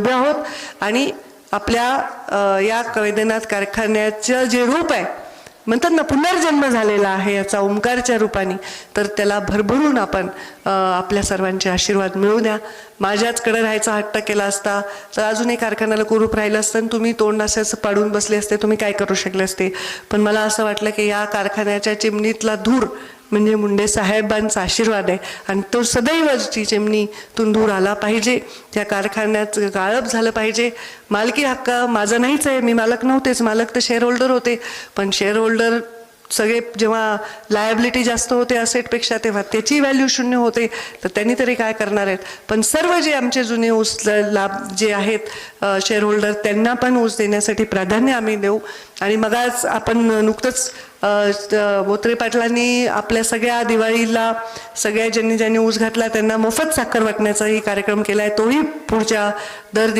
उभे आहोत आणि आपल्या या वैद्यनाथ कारखान्याचं जे रूप आहे, म्हणतात ना पुनर्जन्म झालेला आहे याचा ओंकारच्या रूपाने, तर त्याला भरभरून आपण आपल्या सर्वांचे आशीर्वाद मिळू द्या. माझ्याचकडे राहायचा हट्ट केला असता तर अजूनही कारखान्याला कुरूप राहिलं असतं आणि तुम्ही तोंड असं पाडून बसले असते, तुम्ही काय करू शकले असते. पण मला असं वाटलं की या कारखान्याच्या चिमणीतला धूर म्हणजे मुंडे साहेबांचा आशीर्वाद आहे आणि तो सदैव ती चिमणीतून धूर आला पाहिजे, त्या कारखान्यात गाळप झालं पाहिजे. मालकी हक्क माझा नाहीच आहे, मी मालक नव्हतेच, मालक तर शेअर होल्डर होते. पण शेअर होल्डर सगळे जेव्हा लायबिलिटी जास्त होते असेटपेक्षा तेव्हा त्याची व्हॅल्यू शून्य होते, तर त्यांनी तरी काय करणार आहेत. पण सर्व जे आमचे जुने ऊस लाभ जे आहेत शेअर होल्डर त्यांना पण ऊस देण्यासाठी प्राधान्य आम्ही देऊ. आणि मगच आपण नुकतंच बोत्रे पाटलांनी आपल्या सगळ्या दिवाळीला सगळ्या ज्यांनी ऊस घातला त्यांना मोफत साखर वाटण्याचाही कार्यक्रम केला आहे. तोही पुढच्या दर